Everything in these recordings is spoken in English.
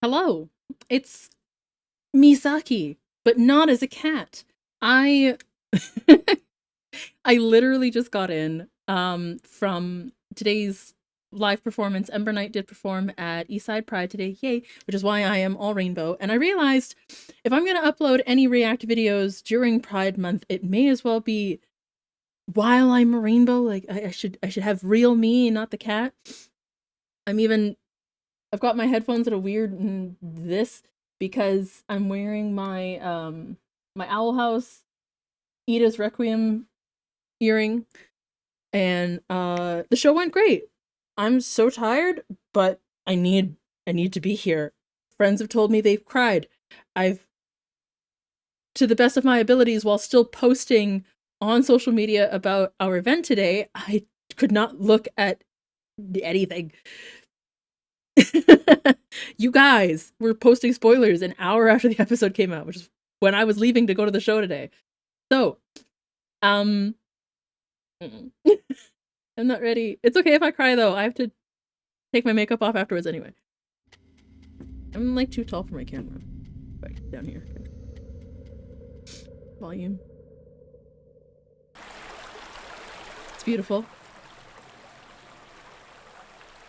Hello, it's Misaki, but not as a cat. I I literally just got in from today's live performance. Ember Knight did perform at Eastside Pride today, yay, which is why I am all rainbow. And I realized if I'm gonna upload any React videos during Pride Month, it may as well be while I'm a rainbow. Like I should have real me, not the cat. I'm even I've got my headphones that are weird in this because I'm wearing my Owl House Edith's Requiem earring, and the show went great. I'm so tired, but I need to be here. Friends have told me they've cried. I've, to the best of my abilities, while still posting on social media about our event today, I could not look at anything. You guys were posting spoilers an hour after the episode came out, which is when I was leaving to go to the show today. So, um, I'm not ready. It's okay if I cry though. I have to take my makeup off afterwards anyway. I'm like too tall for my camera. Right down here. Volume. It's beautiful.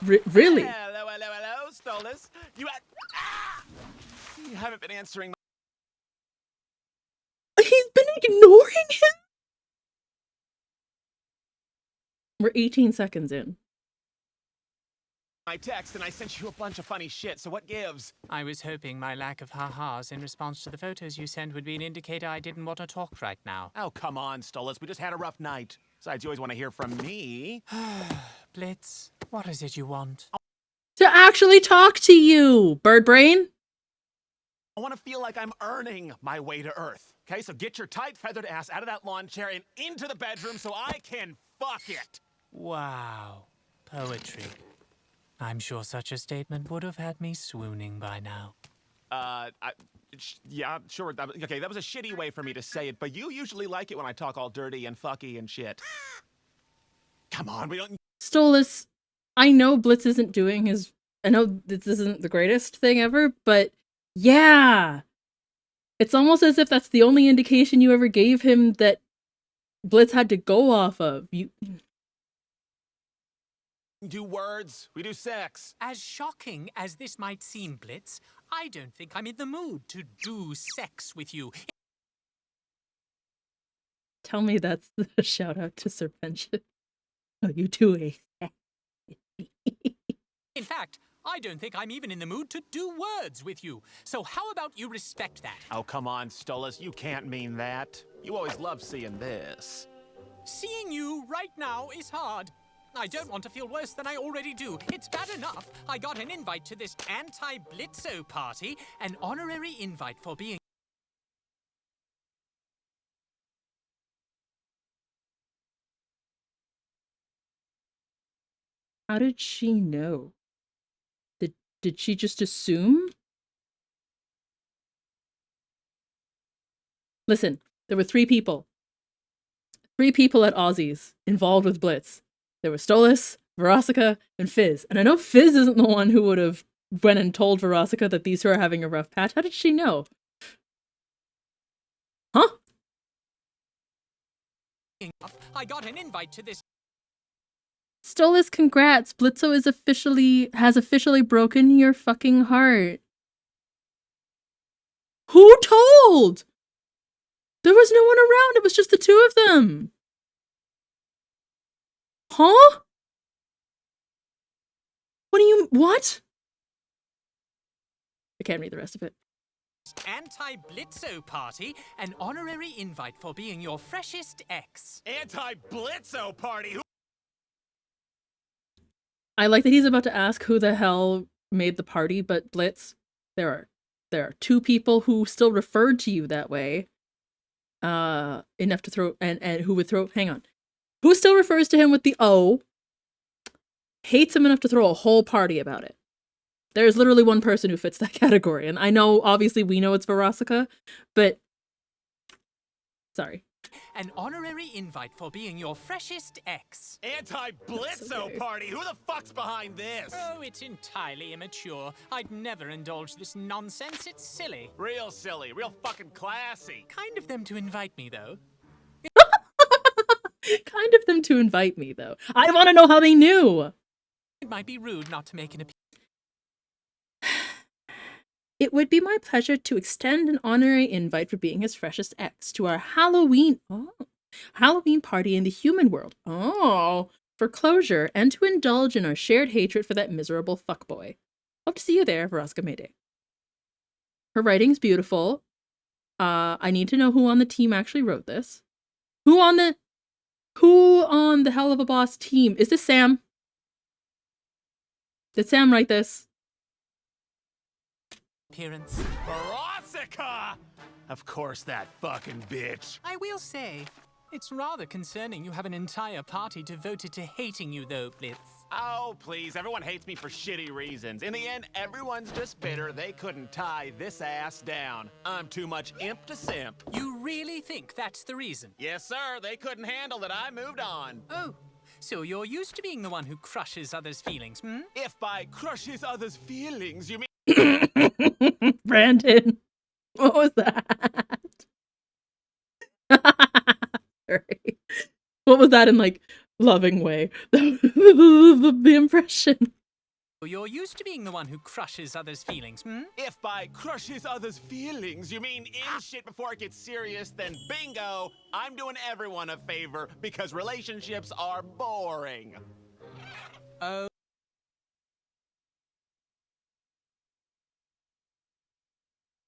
Really? Hello, Stolas. You haven't been answering He's been ignoring him? We're 18 seconds in. my text, and I sent you a bunch of funny shit, so what gives? I was hoping my lack of ha-has in response to the photos you sent would be an indicator I didn't want to talk right now. Oh, come on, Stolas. We just had a rough night. Besides, you always want to hear from me. Blitz, what is it you want? To actually talk to you, bird brain. I want to feel like I'm earning my way to Earth. Okay, so get your tight feathered ass out of that lawn chair and into the bedroom so I can fuck it. Wow. Poetry. I'm sure such a statement would have had me swooning by now. Yeah, sure. Okay, that was a shitty way for me to say it, but you usually like it when I talk all dirty and fucky and shit. Come on, we don't... Stolas, I know Blitz isn't doing his... I know this isn't the greatest thing ever, but yeah! It's almost as if that's the only indication you ever gave him that Blitz had to go off of. You do words, we do sex. As shocking as this might seem, Blitz, I don't think I'm in the mood to do sex with you. tell me that's a shout out to Serpentious. Oh, you do a... In fact, I don't think I'm even in the mood to do words with you. So how about you respect that? Oh, come on, Stolas, you can't mean that. You always love seeing this. Seeing you right now is hard. I don't want to feel worse than I already do. It's bad enough I got an invite to this anti-Blitzo party, an honorary invite for being... How did she know? Did she just assume? Listen, there were three people. Three people at Aussies involved with Blitz. There were Stolas, Verosica, and Fizz. And I know Fizz isn't the one who would have went and told Verosica that these two are having a rough patch. How did she know? Huh? I got an invite to this... Stolas, congrats. Blitzo has officially broken your fucking heart. Who told? There was no one around. It was just the two of them. Huh? What? I can't read the rest of it. Anti-Blitzo party, an honorary invite for being your freshest ex. Anti-Blitzo party? I like that he's about to ask who the hell made the party, but Blitz, there are two people who still referred to you that way. Enough to throw, and who would throw, hang on. Who still refers to him with the O, hates him enough to throw a whole party about it. There's literally one person who fits that category, and I know, obviously, we know it's Verosica, but... Sorry. an honorary invite for being your freshest ex. Anti-Blitzo okay. party? Who the fuck's behind this? Oh, it's entirely immature. I'd never indulge this nonsense. It's silly. Real silly, real fucking classy. Kind of them to invite me, though. Kind of them to invite me, though. I want to know how they knew. It might be rude not to make an appearance. It would be my pleasure to extend an honorary invite for being his freshest ex to our Halloween party in the human world. Oh, for closure and to indulge in our shared hatred for that miserable fuckboy. Hope to see you there, Veroska Mayday. Her writing's beautiful. I need to know who on the team actually wrote this. Who on the Helluva Boss team? Is this Sam? Did Sam write this? Veronica! Of course, that fucking bitch. I will say, it's rather concerning you have an entire party devoted to hating you, though, Blitz. Oh, please, everyone hates me for shitty reasons. In the end, everyone's just bitter they couldn't tie this ass down. I'm too much imp to simp. You really think that's the reason? Yes, sir, they couldn't handle that I moved on. Oh, so you're used to being the one who crushes others' feelings, hmm? If by crushes others' feelings, you mean... Brandon, what was that? Sorry. What was that in, like, loving way? The impression. You're used to being the one who crushes others' feelings, hmm? If by crushes others' feelings, you mean in shit before it gets serious, then bingo, I'm doing everyone a favor because relationships are boring. Oh.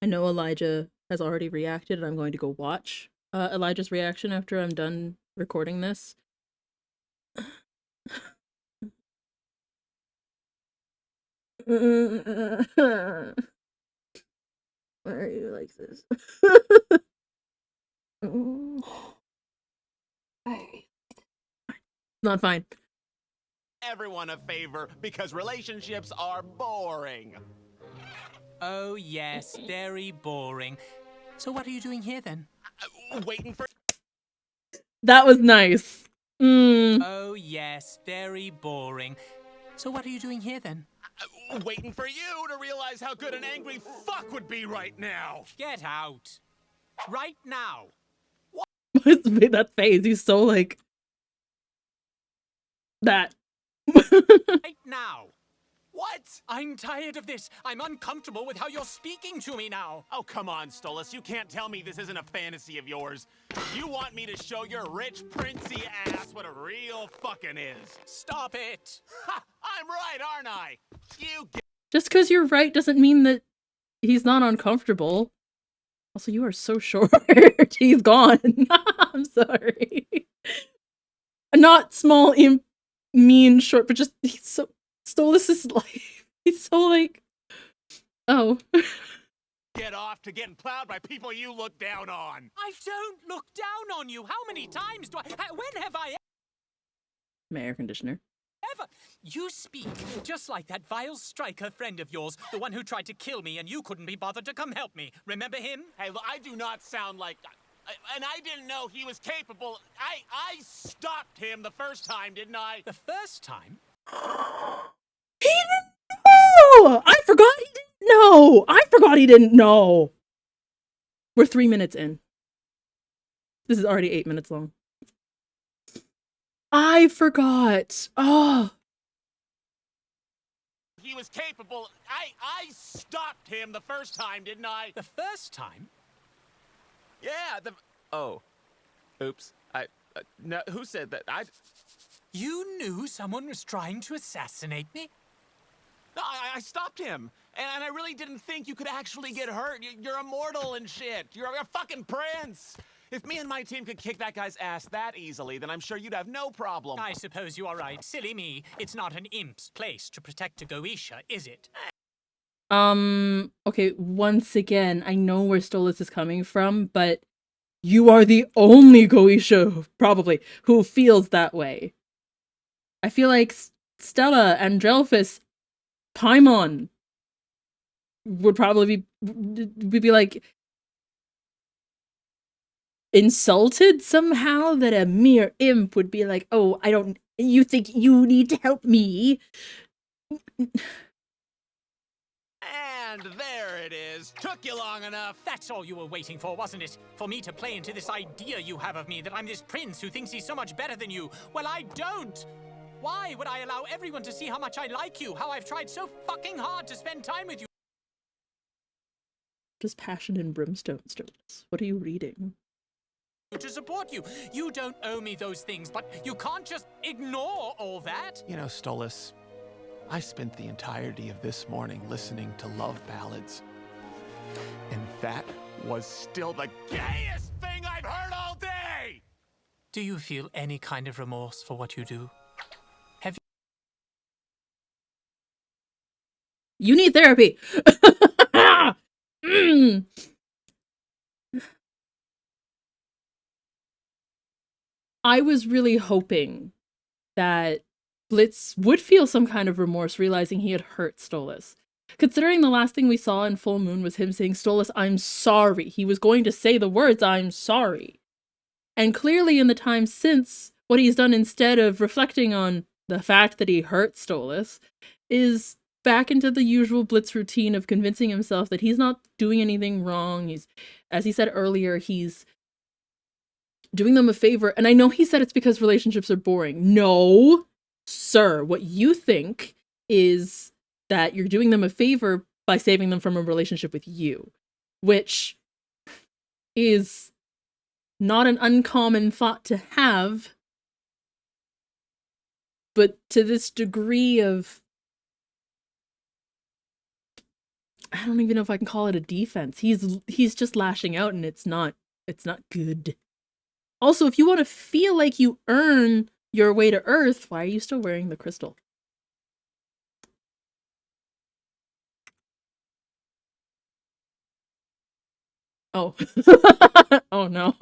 I know Elijah has already reacted, and I'm going to go watch Elijah's reaction after I'm done recording this. Why are you like this? Not fine. Everyone a favor because relationships are boring. Oh, yes, very boring. So what are you doing here, then? Waiting for... That was nice. Oh, yes, very boring. So what are you doing here, then? Waiting for you to realize how good an angry fuck would be right now. Get out. Right now. That face, he's so like... that. Right now. What? I'm tired of this. I'm uncomfortable with how you're speaking to me now. Oh, come on, Stolas. You can't tell me this isn't a fantasy of yours. You want me to show your rich, princey ass what a real fucking is. Stop it. Ha! I'm right, aren't I? You get... Just because you're right doesn't mean that he's not uncomfortable. Also, you are so short. He's gone. I'm sorry. Not small, mean, short, but just he's so... Stolas' life. He's so like... Oh. Get off to getting plowed by people you look down on. I don't look down on you. How many times do I... When have I My air conditioner. ever... You speak just like that vile striker friend of yours, the one who tried to kill me and you couldn't be bothered to come help me. Remember him? Hey, look, I do not sound like... And I didn't know he was capable... I stopped him the first time, didn't I? The first time? He didn't know! I forgot he didn't know! I forgot he didn't know! We're 3 minutes in. This is already 8 minutes long. I forgot. Oh. He was capable... I stopped him the first time, didn't I? The first time? Yeah, the... Oh. Oops. No, who said that? You knew someone was trying to assassinate me? No, I stopped him. And I really didn't think you could actually get hurt. You're immortal and shit. You're a fucking prince. If me and my team could kick that guy's ass that easily, then I'm sure you'd have no problem. I suppose you are right. Silly me. It's not an imp's place to protect a Goetia, is it? Okay, once again, I know where Stolas is coming from, but you are the only Goetia, probably, who feels that way. I feel like Stella, Andrelphus, Paimon would probably be like, insulted somehow that a mere imp would be like, oh, you think you need to help me? And there it is. Took you long enough. That's all you were waiting for, wasn't it? For me to play into this idea you have of me that I'm this prince who thinks he's so much better than you. Well, I don't. Why would I allow everyone to see how much I like you? How I've tried so fucking hard to spend time with you? Just passion and brimstone stories. What are you reading? To support you. You don't owe me those things, but you can't just ignore all that. You know, Stolas, I spent the entirety of this morning listening to love ballads. And that was still the gayest thing I've heard all day! Do you feel any kind of remorse for what you do? Have You need therapy! Mm. I was really hoping that Blitz would feel some kind of remorse realizing he had hurt Stolas. Considering the last thing we saw in Full Moon was him saying, Stolas, I'm sorry. He was going to say the words, I'm sorry. And clearly in the time since, what he's done instead of reflecting on the fact that he hurt Stolas is back into the usual Blitz routine of convincing himself that he's not doing anything wrong. He's, as he said earlier, he's doing them a favor. And I know he said it's because relationships are boring. No, sir. What you think is that you're doing them a favor by saving them from a relationship with you, which is not an uncommon thought to have, but to this degree of, I don't even know if I can call it a defense. He's just lashing out, and it's not good. Also, if you want to feel like you earn your way to Earth, why are you still wearing the crystal? Oh. Oh no.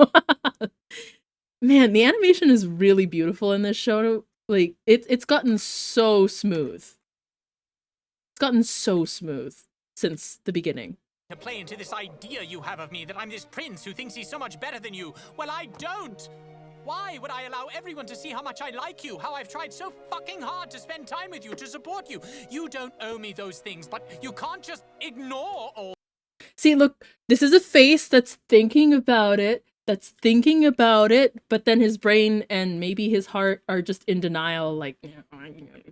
Man, the animation is really beautiful in this show. Like, it's gotten so smooth. It's gotten so smooth since the beginning. to play into this idea you have of me that I'm this prince who thinks he's so much better than you. Well, I don't. Why would I allow everyone to see how much I like you, how I've tried so fucking hard to spend time with you, to support you? You don't owe me those things, but you can't just ignore all. See, look, this is a face that's thinking about it, but then his brain and maybe his heart are just in denial, like,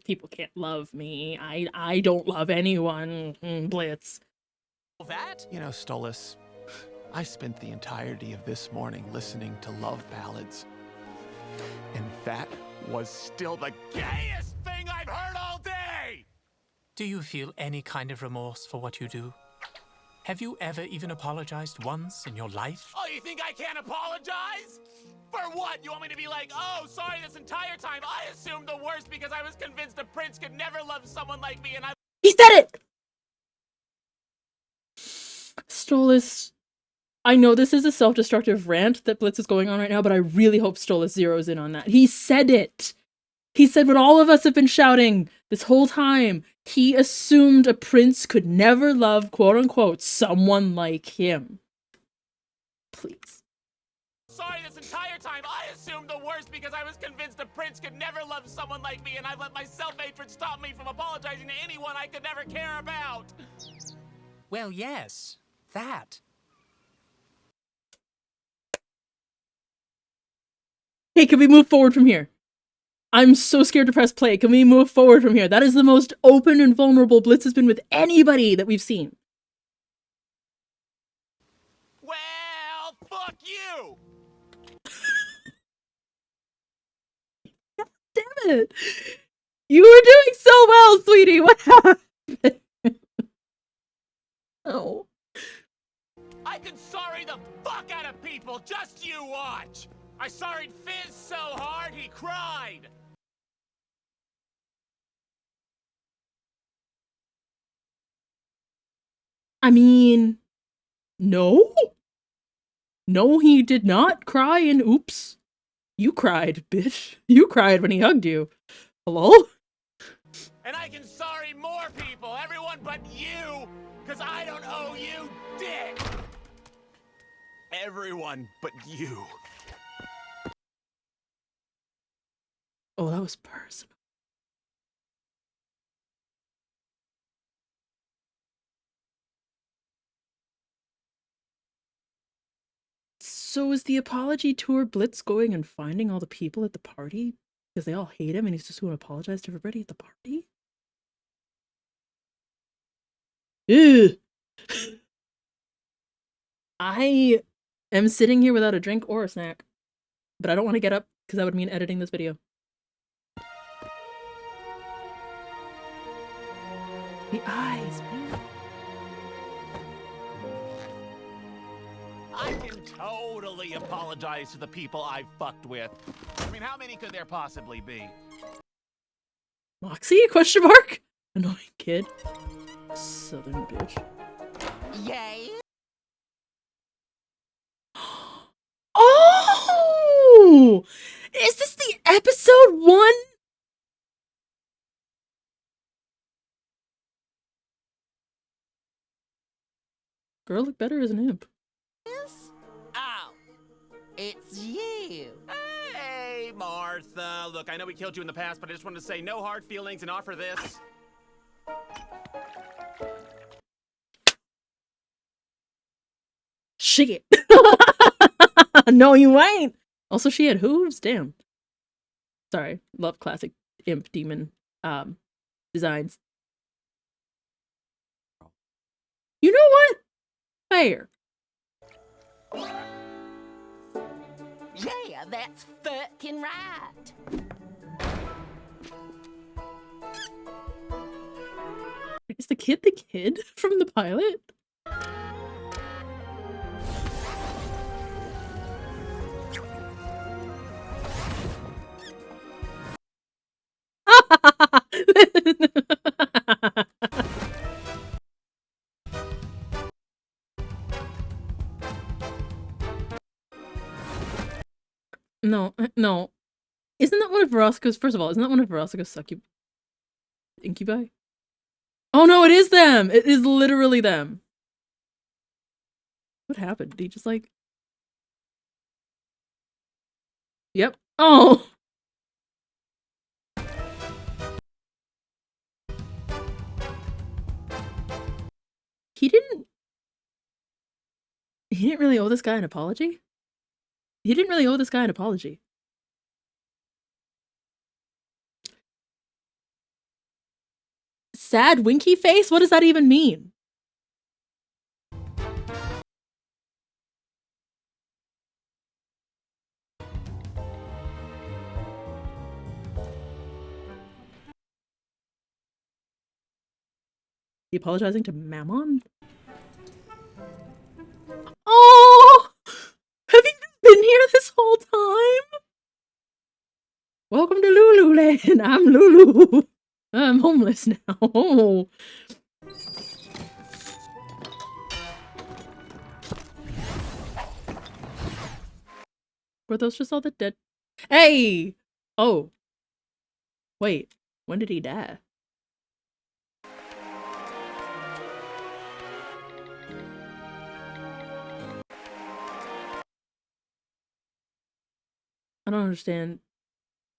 people can't love me. I don't love anyone. Blitz. That? You know, Stolas, I spent the entirety of this morning listening to love ballads. And that was still the gayest thing I've heard all day! Do you feel any kind of remorse for what you do? Have you ever even apologized once in your life? Oh, you think I can't apologize? For what? You want me to be like, oh, sorry, this entire time I assumed the worst because I was convinced a prince could never love someone like me and I... He said it! Stolas, I know this is a self-destructive rant that Blitz is going on right now, but I really hope Stolas zeroes in on that. He said it! He said what all of us have been shouting this whole time. He assumed a prince could never love, quote-unquote, someone like him. Please. Sorry, this entire time I assumed the worst because I was convinced a prince could never love someone like me and I let my self-hatred stop me from apologizing to anyone I could never care about. Well, yes, that. Hey, can we move forward from here? I'm so scared to press play. Can we move forward from here? That is the most open and vulnerable Blitz has been with anybody that we've seen. Well, fuck you! God damn it! You were doing so well, sweetie! What happened? Oh. I can sorry the fuck out of people, just you watch! I sorried Fizz so hard he cried! I mean, no? No, he did not cry and oops. You cried, bitch. You cried when he hugged you. Hello? And I can sorry more people, everyone but you, because I don't owe you dick! everyone but you. Oh, that was personal. So is the apology tour Blitz going and finding all the people at the party? Because they all hate him and he's just going to apologize to everybody at the party? Ew. I am sitting here without a drink or a snack, but I don't want to get up because that would mean editing this video. The eyes, man. I can totally apologize to the people I fucked with. I mean, how many could there possibly be? Moxie? Question mark? Annoying kid. Southern bitch. Yay! Oh! Is this the episode 1? Girl look better as an imp. Oh, it's you. Hey, Martha. Look, I know we killed you in the past, but I just wanted to say no hard feelings and offer this. Shit. No, you ain't. Also, she had hooves. Damn. Sorry. Love classic imp demon designs. You know what? Fair. Yeah, that's fucking right. Is the kid from the pilot? No, no. Isn't that one of Veroska's, first of all, isn't that one of Veroska's incubi? Oh no, it is them! It is literally them. What happened? Did he just like... Yep. Oh! He didn't really owe this guy an apology? He didn't really owe this guy an apology. Sad winky face? What does that even mean? He apologizing to Mammon? Oh! Have you been here this whole time? Welcome to Lululand. I'm Lulu. I'm homeless now. Oh. Were those just all the dead? Hey! Oh. Wait. When did he die? I don't understand.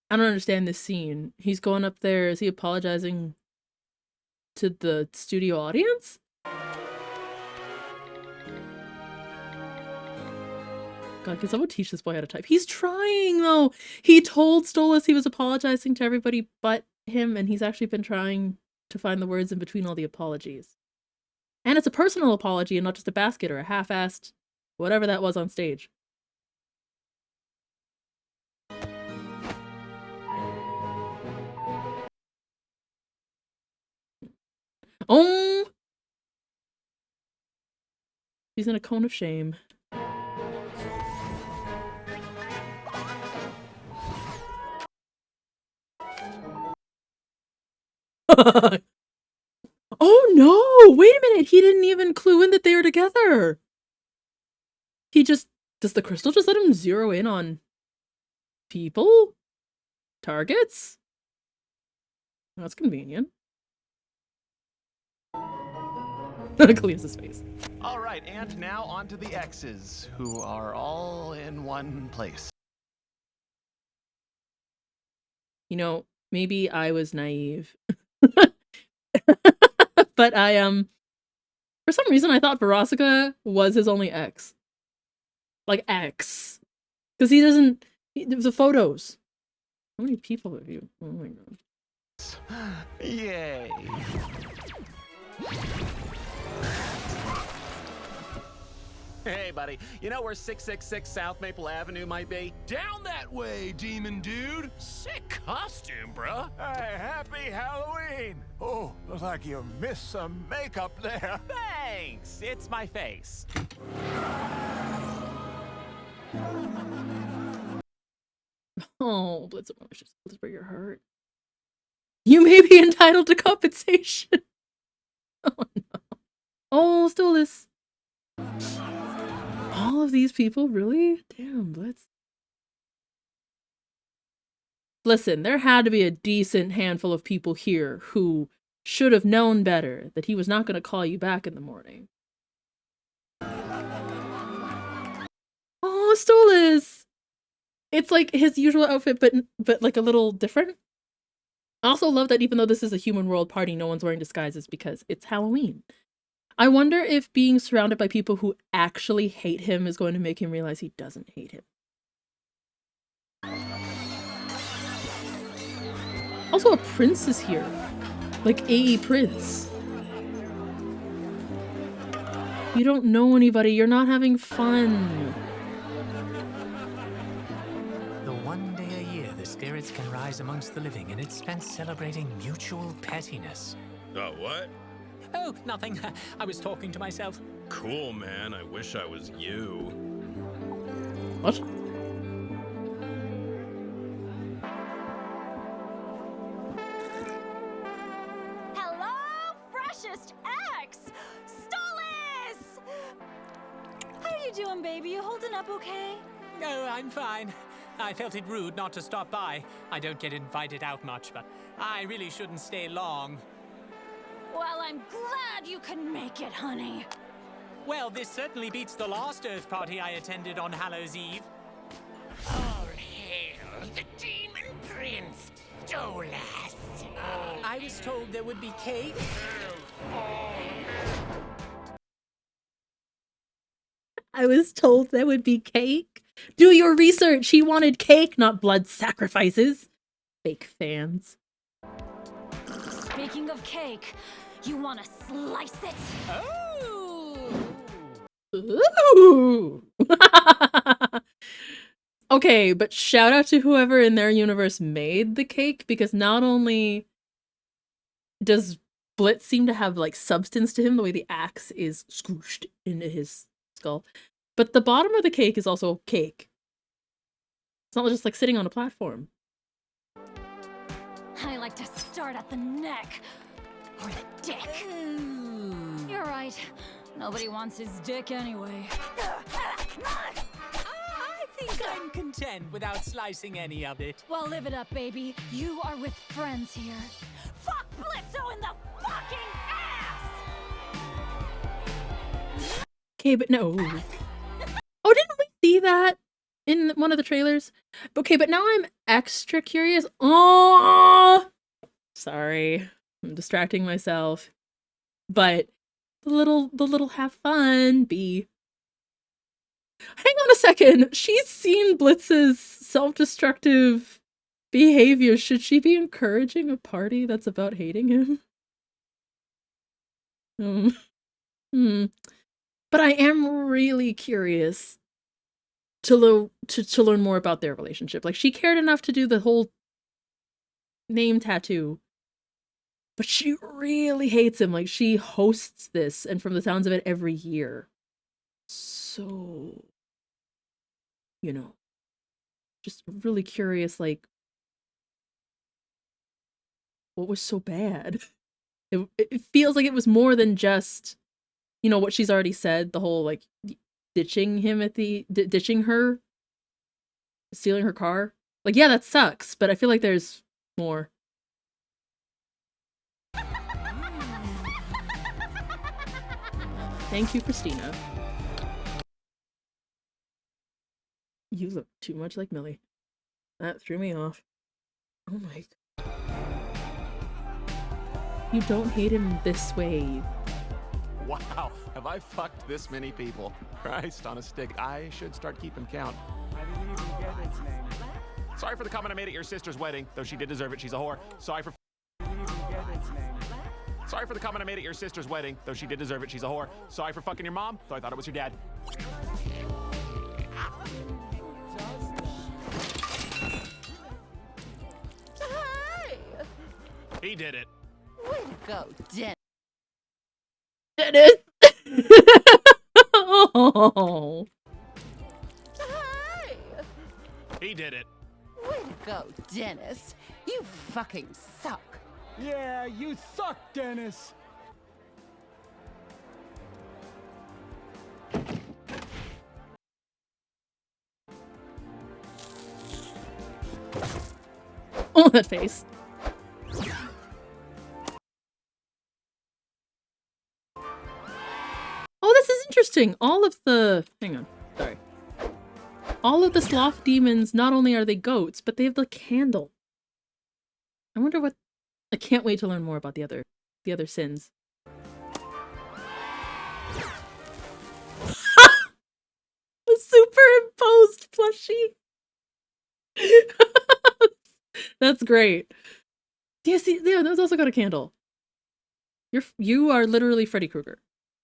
I don't understand this scene. He's going up there. Is he apologizing to the studio audience? God, can someone teach this boy how to type? He's trying, though. He told Stolas he was apologizing to everybody but him, and he's actually been trying to find the words in between all the apologies. And it's a personal apology and not just a basket or a half-assed whatever that was on stage. Oh! He's in a cone of shame. Oh no! Wait a minute! He didn't even clue in that they were together! He just... Does the crystal just let him zero in on... people? Targets? That's convenient. Clears face. All right, and now on to the X's, who are all in one place. You know, maybe I was naive. But for some reason I thought Verosika was his only ex. Like ex. Because he doesn't the photos. How many people have you? Oh my god. Yay. Hey, buddy, you know where 666 South Maple Avenue might be? Down that way, demon dude. Sick costume, bruh. Hey, happy Halloween! Oh, looks like you missed some makeup there. Thanks, it's my face. Oh, Blitz, let's break your heart. You may be entitled to compensation. Oh no. Oh, still this. All of these people, really? Damn, Blitz. Listen, there had to be a decent handful of people here who should have known better that he was not going to call you back in the morning. Oh, Stolas! It's like his usual outfit, but like a little different. I also love that even though this is a human world party, no one's wearing disguises because it's Halloween. I wonder if being surrounded by people who actually hate him is going to make him realize he doesn't hate him. Also, a prince is here. Like AE Prince. You don't know anybody, you're not having fun. The one day a year the spirits can rise amongst the living, and it's spent celebrating mutual pettiness. Oh, what? Oh, nothing. I was talking to myself. Cool, man. I wish I was you. What? Hello, freshest ex! Stolas! How are you doing, baby? You holding up okay? No, I'm fine. I felt it rude not to stop by. I don't get invited out much, but I really shouldn't stay long. Well, I'm glad you could make it, honey. Well, this certainly beats the last Earth party I attended on Hallows Eve. All hail the demon prince, Stolas. I was told there would be cake. I was told there would be cake. Do your research. He wanted cake, not blood sacrifices. Fake fans. Speaking of cake, you want to slice it? Ooh. Okay, but shout out to whoever in their universe made the cake, because not only does Blitz seem to have like substance to him, the way the axe is scooshed into his skull, but the bottom of the cake is also cake. It's not just like sitting on a platform. I like to start at the neck. Or the dick. You're right. Nobody wants his dick anyway. I think I'm content without slicing any of it. Well, live it up, baby. You are with friends here. Fuck Blitzo in the fucking ass! Okay, but no. Oh, didn't we see that in one of the trailers? Okay, but now I'm extra curious. Oh, sorry, I'm distracting myself. But the little have fun bee. Hang on a second. She's seen Blitz's self-destructive behavior. Should she be encouraging a party that's about hating him? But I am really curious to learn more about their relationship. Like, she cared enough to do the whole name tattoo, but she really hates him. Like, she hosts this, and from the sounds of it, every year. So, you know, just really curious, like, what was so bad? It feels like it was more than just, you know, what she's already said, the whole, like, ditching him at the, ditching her, stealing her car. Like, yeah, that sucks, but I feel like there's more. Thank you, Christina. You look too much like Millie. That threw me off. Oh my. You don't hate him this way. Wow, have I fucked this many people? Christ on a stick, I should start keeping count. I didn't even get its name. Sorry for the comment I made at your sister's wedding, though she did deserve it, she's a whore. Sorry for the comment I made at your sister's wedding, though she did deserve it, she's a whore. Sorry for fucking your mom, though I thought it was your dad. Hey! He did it. Way to go, Jen. Dennis! Oh. Hey! He did it. Way to go, Dennis. You fucking suck. Yeah, you suck, Dennis. Oh, that face. Oh, this is interesting. All of the... Hang on. Sorry. All of the sloth demons, not only are they goats, but they have the candle. I wonder what... I can't wait to learn more about the other sins. A superimposed plushie. That's great. Do you see? Yeah, those also got a candle. You are literally Freddy Krueger.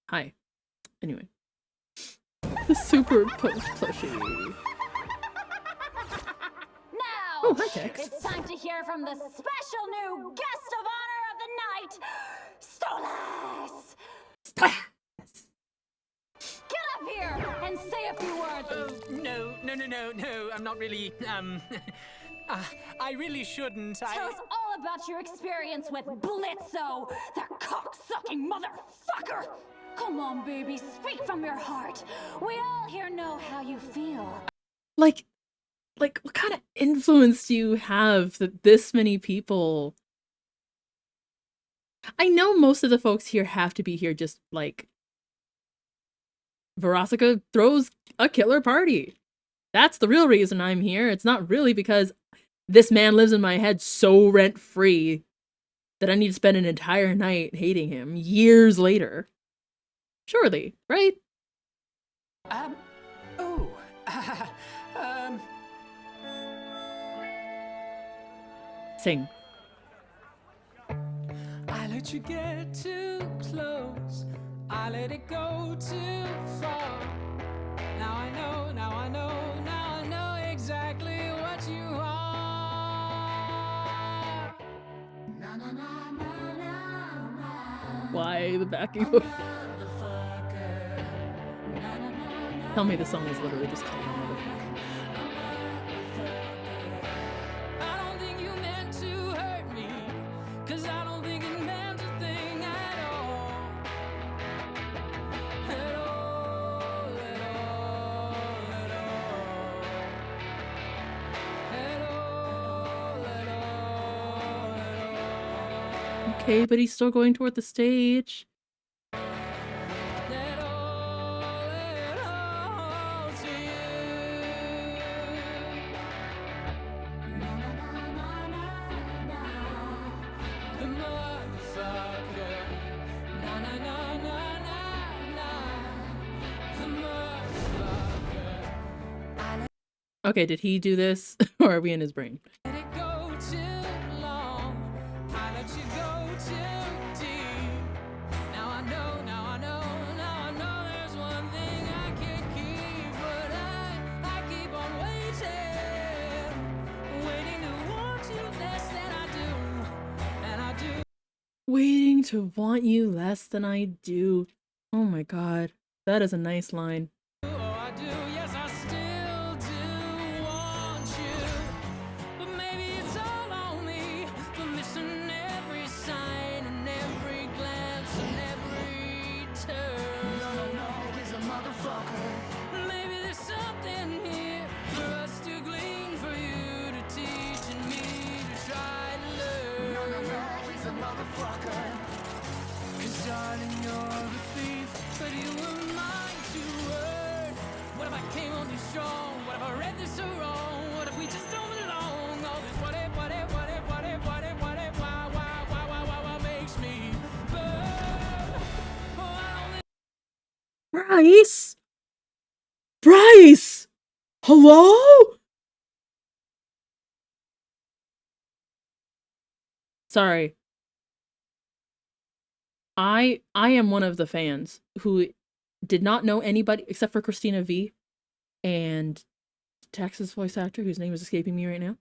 Hi. Anyway. The superimposed plushie. Now, Oh, hi, Tex. it's time to hear from the special new guest of honor of the night, Stolas. Get up here and say a few words. No, I'm not really, I really shouldn't. Tell us all about your experience with Blitzo, the cock-sucking motherfucker. Come on, baby, speak from your heart. We all here know how you feel. Like, what kind of influence do you have that this many people... I know most of the folks here have to be here just, like... Verosika throws a killer party. That's the real reason I'm here. It's not really because this man lives in my head so rent-free that I need to spend an entire night hating him years later. Surely, right? Sing. I let you get too close. I let it go too far. Now I know, now I know, now I know exactly what you are. Na, na, na, na, na, na. Why the backing vocal? Tell me the song is literally just called Motherfucker. I don't think you meant to hurt me, 'cause I don't think it meant a thing at all. At all, at all, at all. At all, at all, at all. Okay, but he's still going toward the stage. Let all to you. Na, na, na, na, na, na. The motherfucker. Na, na, na, na, na, na. The motherfucker. Okay, did he do this? Or are we in his brain? Let it go too long. I let you go too deep. Now I know, now I know, now I know there's one thing I can't keep, but I keep on waiting to want you less than I do, and I do. Waiting to want you less than I do. Oh my god. That is a nice line. Oh, I do, yes, I still do want you. But maybe it's all on me for missing every sign and every glance and every turn. No, he's a motherfucker. Maybe there's something here for us to glean, for you to teach and me to try to learn. No, he's a motherfucker. 'Cause darling, you're the thief, but you only strong? What if I read this so wrong? What if we just don't belong? All this what if, why makes me burn? Oh, I only Bryce? Bryce! Hello? Sorry. I am one of the fans who did not know anybody except for Christina V and Texas voice actor whose name is escaping me right now.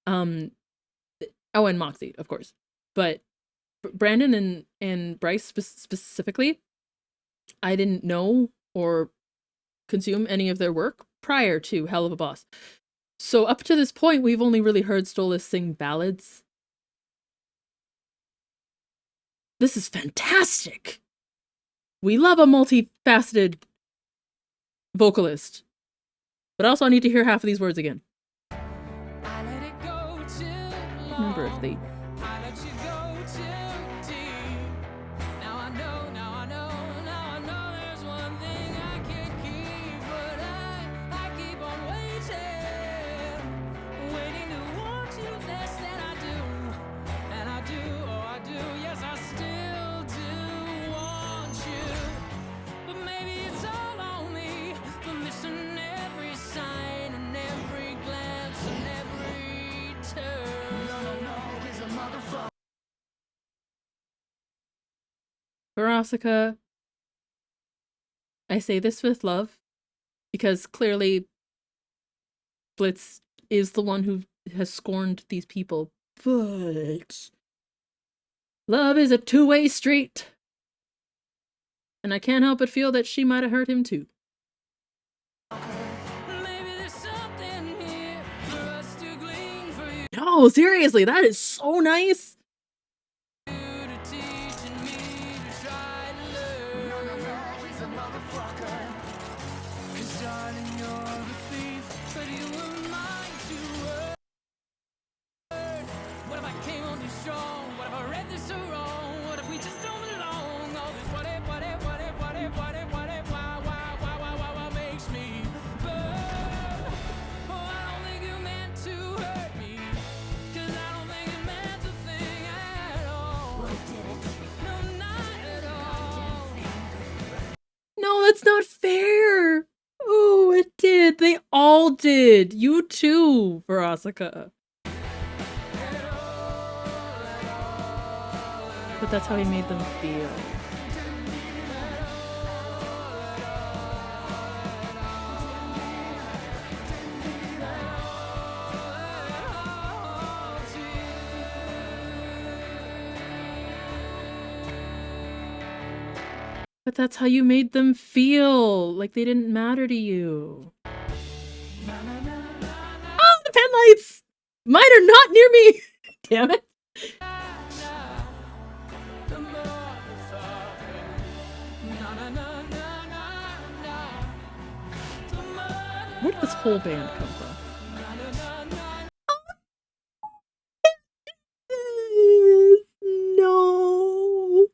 Oh, and Moxie, of course. But Brandon and Bryce specifically, I didn't know or consume any of their work prior to Helluva Boss. So up to this point, we've only really heard Stolas sing ballads. This is fantastic. We love a multifaceted vocalist. But also I need to hear half of these words again. I let it go too long. Remember if they... I let you go too deep. Now I know there's one thing I can't keep, but I keep on waiting to want you less than I do. And I do, oh I do, yes I still do want you. But maybe it's all on me for missing every sign and every glance and every turn. No, he's a motherfucker. Verosika, I say this with love, because clearly Blitz is the one who has scorned these people, but love is a two-way street. And I can't help but feel that she might have hurt him too. Maybe there's something here for us to glean, for you No, seriously, that is so nice. to teach and me to try to learn. No, he's a motherfucker. 'Cause darling, you're the thief, but you were mine to earn. What if I came on too strong? What if I read this so wrong? What if we just don't belong? All this what if, why makes me burn? Oh, I don't think you meant to hurt me, 'cause I don't think it meant a thing at all. No, not at all. No, that's not fair. Oh, it did. They all did. You too, Verosika. But that's how he made them feel. But that's how you made them feel. Like they didn't matter to you. Oh, the pen lights! Mine are not near me! Damn it. Where did this whole band come from? No.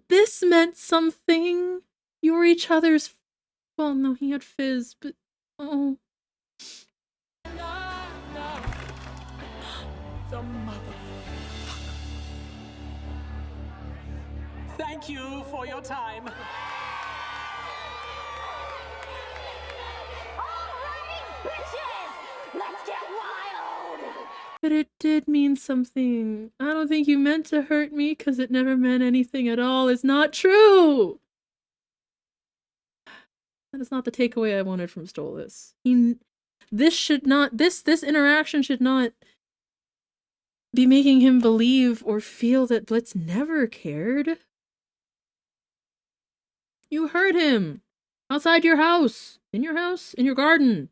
This meant something. You were each other's. Well, no, he had Fizz, but oh. Thank you for your time. Alrighty, bitches! Let's get wild! But it did mean something. I don't think you meant to hurt me because it never meant anything at all. It's not true. That is not the takeaway I wanted from Stolas. This interaction should not be making him believe or feel that Blitz never cared. You hurt him. Outside your house. In your garden.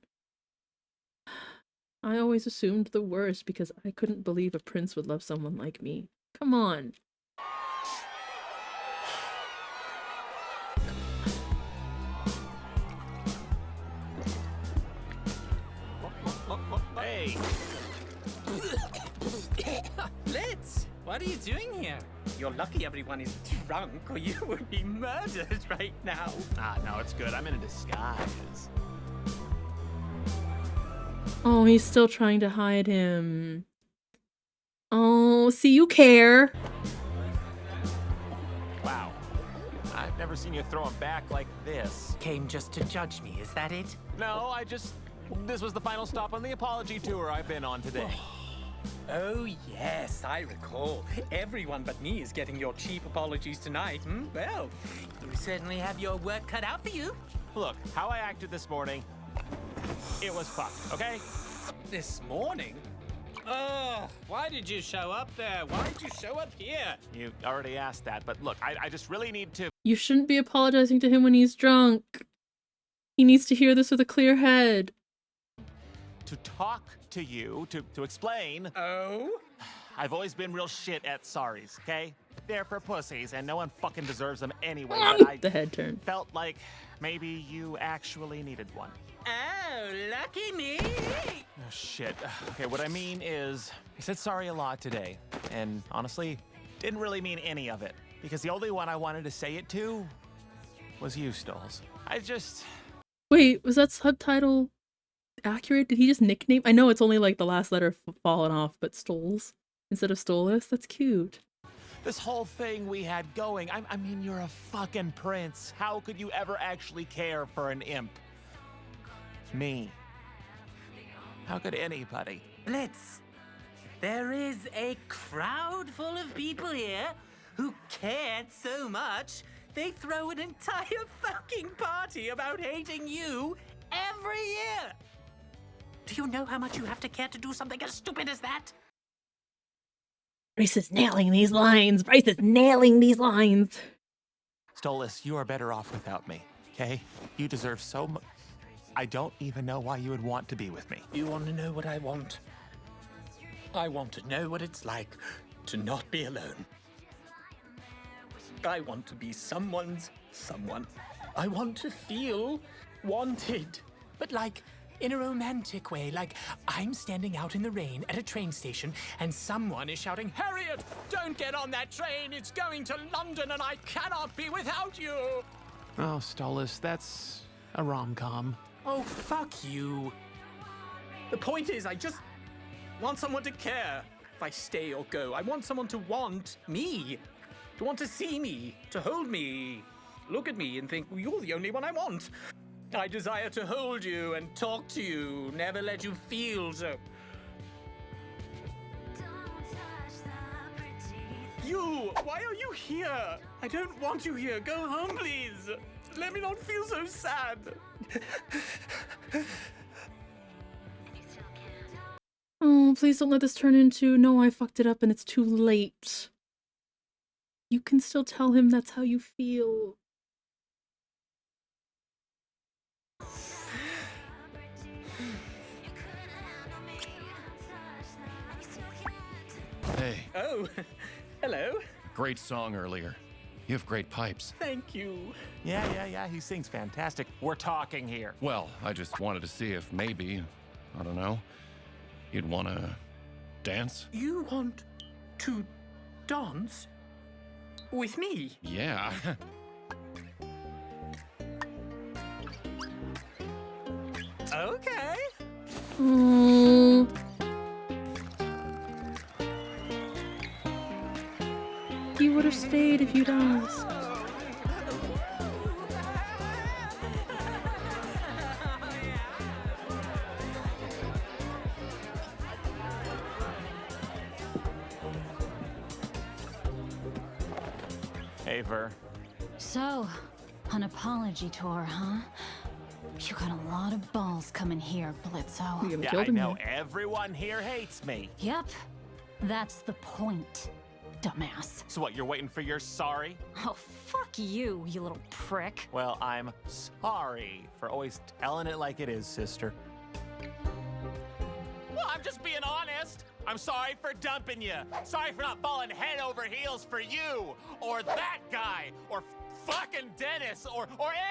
I always assumed the worst because I couldn't believe a prince would love someone like me. Come on. Hey! Blitz! What are you doing here? You're lucky everyone is drunk, or you would be murdered right now. Ah, no, it's good. I'm in a disguise. Oh, he's still trying to hide him. Oh, see, you care. Wow. I've never seen you throw him back like this. Came just to judge me, is that it? No, this was the final stop on the apology tour I've been on today. Oh, yes, I recall. Everyone but me is getting your cheap apologies tonight. Well, you certainly have your work cut out for you. Look, how I acted this morning, it was fucked, okay? This morning? Oh, why did you show up there? Why did you show up here? You already asked that, but look, I just really need to... You shouldn't be apologizing to him when he's drunk. He needs to hear this with a clear head. to talk to you, to explain. Oh? I've always been real shit at sorries, okay? They're for pussies, and no one fucking deserves them anyway, but I the head turn. felt like maybe you actually needed one. Oh, lucky me! Oh, shit. Okay, what I mean is, I said sorry a lot today, and honestly, didn't really mean any of it, because the only one I wanted to say it to was you, Stoles. I just... Wait, was that subtitle accurate? Did he just nickname? I know it's only like the last letter fallen off, but Stoles instead of Stolus? That's cute. This whole thing we had going, I mean, you're a fucking prince. How could you ever actually care for an imp? Me. How could anybody? Blitz, there is a crowd full of people here who cared so much, they throw an entire fucking party about hating you every year. Do you know how much you have to care to do something as stupid as that? Bryce is nailing these lines. Bryce is nailing these lines. Stolas, you are better off without me, okay? You deserve so much. I don't even know why you would want to be with me. You want to know what I want? I want to know what it's like to not be alone. I want to be someone's someone. I want to feel wanted, but like in a romantic way, like I'm standing out in the rain at a train station and someone is shouting, "Harriet, don't get on that train, it's going to London and I cannot be without you." Oh, Stolas, that's a rom-com. Oh, fuck you. The point is, I just want someone to care if I stay or go. I want someone to want me, to want to see me, to hold me, look at me and think, you're the only one I want. I desire to hold you and talk to you, never let you feel so. You, why are you here? I don't want you here. Go home, please. Let me not feel so sad. Oh, please don't let this turn into, no, I fucked it up and it's too late. You can still tell him that's how you feel. Hey, Oh, hello. great song earlier. You have great pipes. Thank you. Yeah, he sings fantastic. We're talking here. Well, I just wanted to see if maybe, I don't know, you'd want to dance? You want to dance with me? Yeah. Okay. Oh. You would have stayed if you'd asked. Hey, Ver. So, an apology tour, huh? You got a lot of balls coming here, Blitzo. You Yeah, killed I him know. there. Everyone here hates me. Yep, that's the point, dumbass. So what, you're waiting for your sorry? Oh, fuck you, you little prick. Well, I'm sorry for always telling it like it is, sister. Well, I'm just being honest. I'm sorry for dumping you. Sorry for not falling head over heels for you, or that guy, or fucking Dennis, or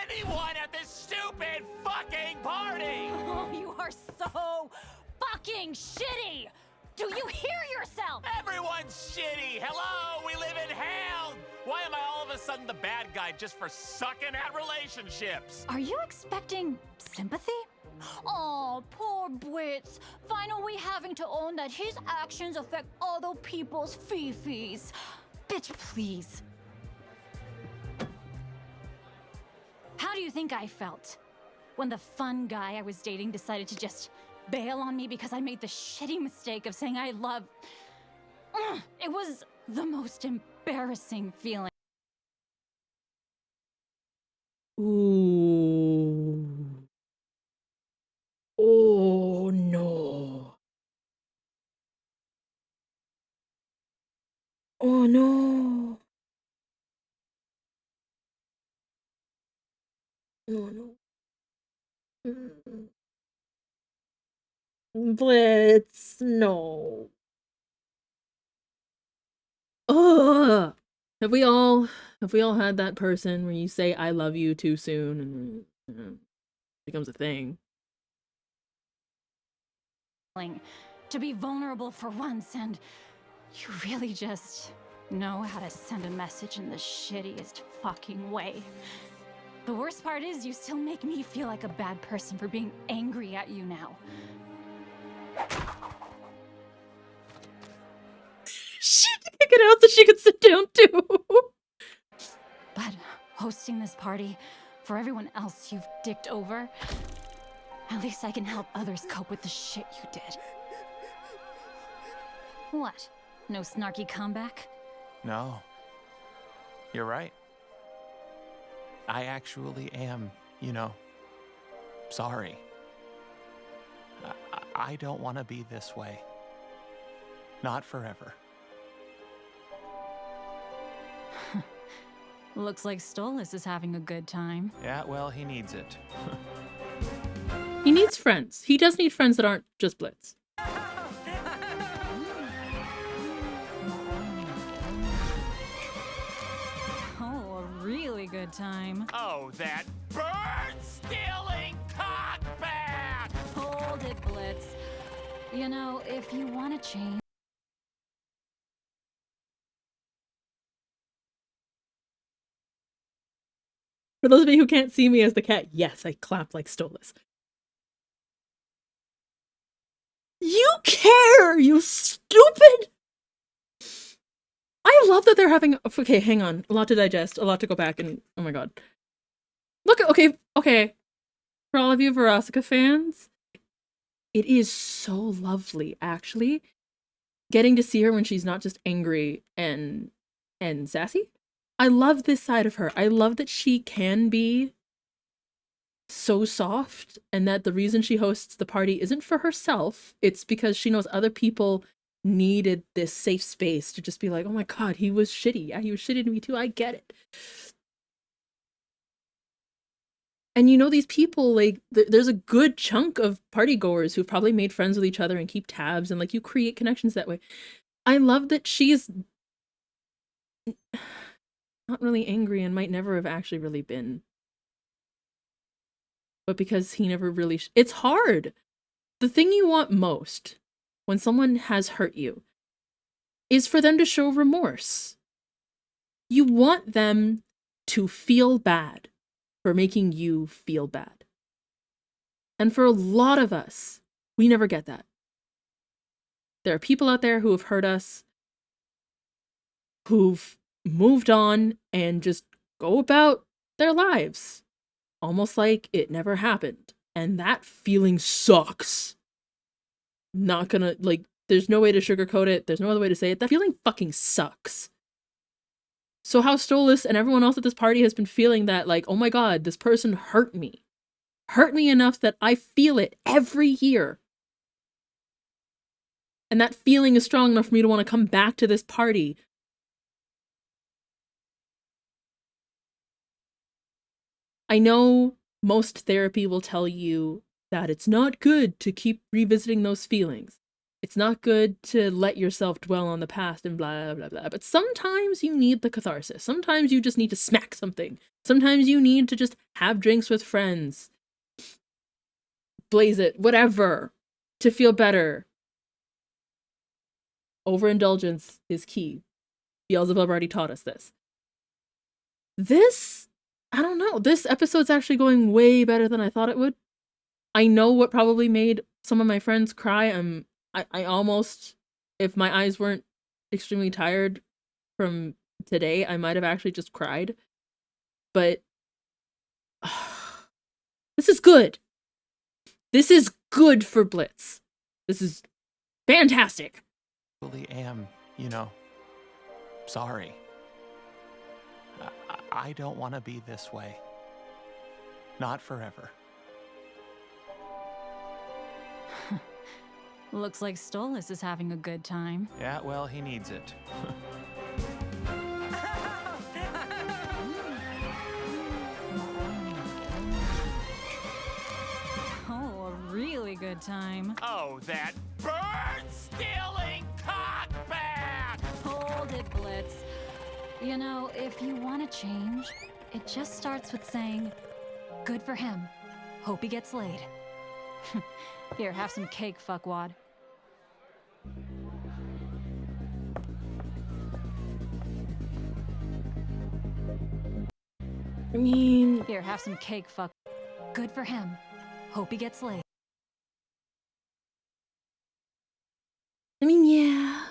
anyone at this stupid fucking party. Oh, you are so fucking shitty! Do you hear yourself? Everyone's shitty. Hello, we live in hell. sudden the bad guy just for sucking at relationships. Are you expecting sympathy? Oh, poor Blitz. Finally having to own that his actions affect other people's fifis. Bitch, please. How do you think I felt when the fun guy I was dating decided to just bail on me because I made the shitty mistake of saying I love... It was the most embarrassing feeling. Ooh. Oh no. Oh no. Oh no. Mm. Blitz, no. Ugh. Have we all had that person where you say I love you too soon and it becomes a thing? To be vulnerable for once, and you really just know how to send a message in the shittiest fucking way. The worst part is you still make me feel like a bad person for being angry at you now. She had to kick it out so she could sit down too. But hosting this party for everyone else you've dicked over, at least I can help others cope with the shit you did. What? No snarky comeback? No. You're right. I actually am, sorry. I don't want to be this way. Not forever. Looks like Stolas is having a good time. Yeah, well, he needs it. He needs friends. He does need friends that aren't just Blitz. Oh, a really good time. Oh, that bird-stealing cockback! Hold it, Blitz. You know, if you want to change... For those of you who can't see me as the cat, yes, I clap like Stolas. You care, you stupid! I love that they're having... Okay, hang on. A lot to digest. A lot to go back and... Oh my god. Look, okay. For all of you Verosika fans, it is so lovely, actually, getting to see her when she's not just angry and sassy. I love this side of her. I love that she can be so soft, and that the reason she hosts the party isn't for herself. It's because she knows other people needed this safe space to just be like, oh my god, he was shitty. Yeah, he was shitty to me too. I get it. And these people, like, there's a good chunk of party goers who've probably made friends with each other and keep tabs, and like you create connections that way. I love that she's not really angry and might never have actually really been. But because he never really... It's hard. The thing you want most when someone has hurt you is for them to show remorse. You want them to feel bad for making you feel bad. And for a lot of us, we never get that. There are people out there who have hurt us, who've moved on and just go about their lives almost like it never happened. And that feeling sucks. Not gonna, like, there's no way to sugarcoat it. There's no other way to say it. That feeling fucking sucks. So how Stolas and everyone else at this party has been feeling that, like, oh my god, this person hurt me. Hurt me enough that I feel it every year. And that feeling is strong enough for me to want to come back to this party. I know most therapy will tell you that it's not good to keep revisiting those feelings. It's not good to let yourself dwell on the past and blah, blah, blah. But sometimes you need the catharsis. Sometimes you just need to smack something. Sometimes you need to just have drinks with friends. Blaze it, whatever, to feel better. Overindulgence is key. Beelzebub already taught us this. This, I don't know. This episode's actually going way better than I thought it would. I know what probably made some of my friends cry. I almost, if my eyes weren't extremely tired from today, I might have actually just cried. But this is good. This is good for Blitz. This is fantastic. I really am, sorry. I don't want to be this way. Not forever. Looks like Stolas is having a good time. Yeah, well, he needs it. Oh, a really good time. Oh, that bird-stealing cockback! Hold it, Blitz. You know, if you want to change, it just starts with saying, good for him. Hope he gets laid. Here, have some cake, fuckwad. I mean, Here, have some cake, fuck. Good for him. Hope he gets laid. yeah.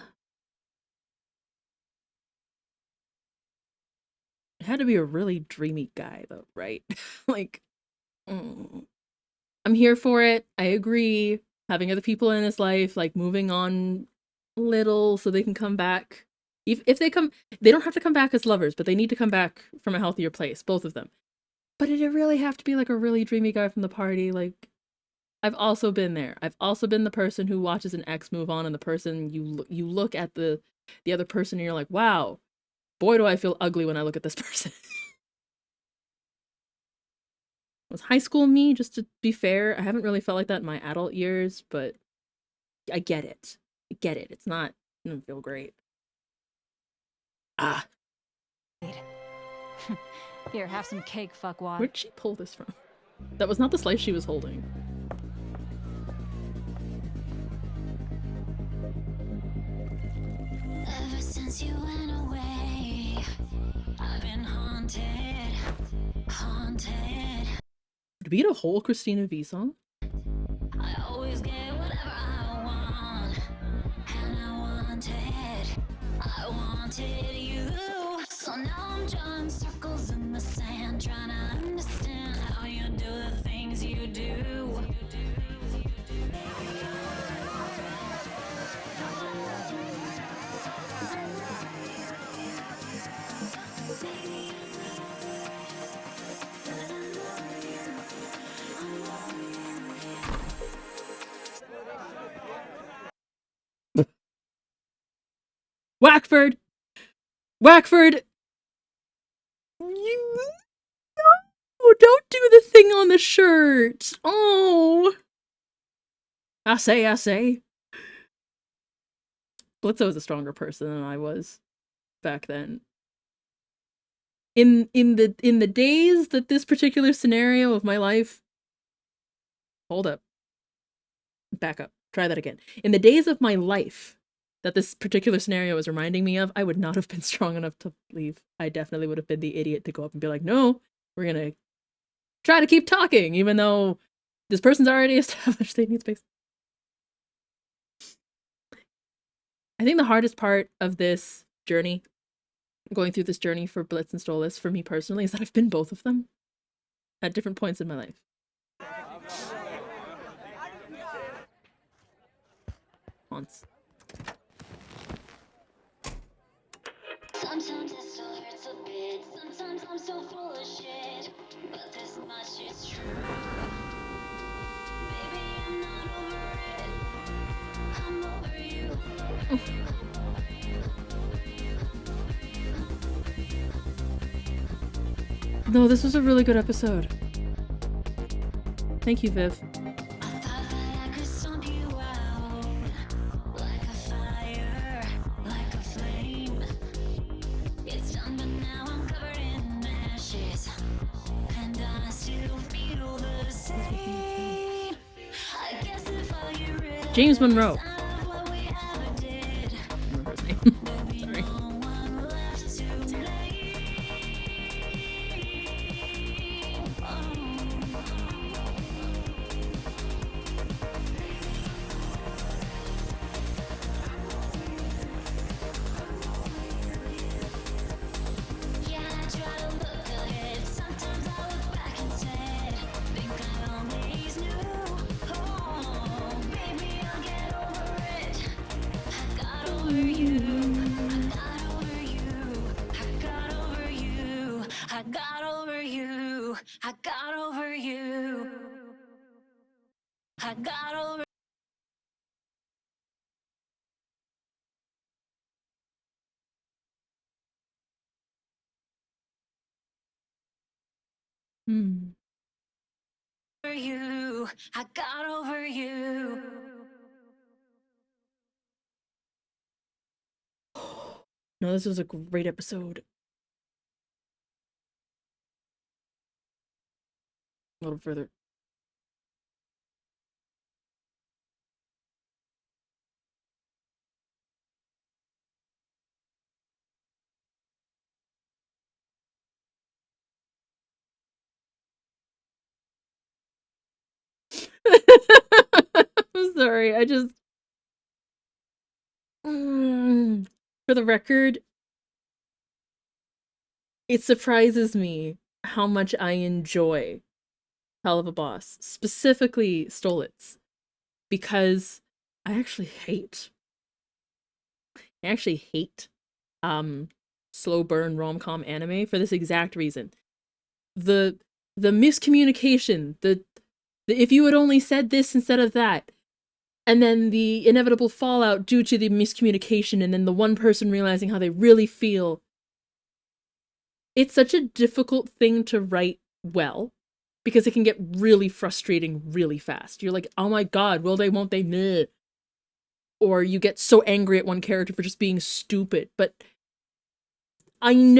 It had to be a really dreamy guy, though, right? Like, I'm here for it. I agree. Having other people in his life, like moving on little so they can come back. If they come, they don't have to come back as lovers, but they need to come back from a healthier place, both of them. But did it really have to be like a really dreamy guy from the party? Like, I've also been there. I've also been the person who watches an ex move on, and the person you look at the other person and you're like, wow, boy, do I feel ugly when I look at this person. Was high school me, just to be fair. I haven't really felt like that in my adult years, but I get it. I get it. It's not, it doesn't feel great. Ah. Here, have some cake, fuckwad. Where'd she pull this from? That was not the slice she was holding. Ever since you went away, I've been haunted. Did we get a whole Christina V song? I always get whatever I want, and I wanted you. So now I'm drawing circles in the sand, trying to understand how you do the things you do. Wackford! No, don't do the thing on the shirt. Oh. I say. Blitzo was a stronger person than I was back then. In the days that this particular scenario of my life, hold up. Back up. Try that again. In the days of my life that this particular scenario was reminding me of, I would not have been strong enough to leave. I definitely would have been the idiot to go up and be like, no, we're gonna try to keep talking, even though this person's already established they need space. I think the hardest part of this journey, going through this journey for Blitz and Stolas, for me personally, is that I've been both of them at different points in my life. Once. Sometimes it still hurts a bit. Sometimes I'm so full of shit. But this much is true. Baby, I'm not over it. I'm over you. No, this was a really good episode. Thank you, Viv. I thought that I could stomp you out like a fire, like a flame. It's done, but now I'm covered in ashes, and I still feel the same. I guess if I get rid of James Monroe. what we ever did, I remember his name. there'll be Sorry. no one left to blame. I got over you. I got over. Hmm. You. I got over you. No, this was a great episode. A little further. I'm sorry. I just. For the record, it surprises me how much I enjoy Helluva Boss, specifically Stolitz, because I actually hate slow burn rom-com anime for this exact reason. The miscommunication, the if you had only said this instead of that, and then the inevitable fallout due to the miscommunication, and then the one person realizing how they really feel. It's such a difficult thing to write well, because it can get really frustrating really fast. You're like, oh my god, will they, won't they, meh. Or you get so angry at one character for just being stupid. But I'm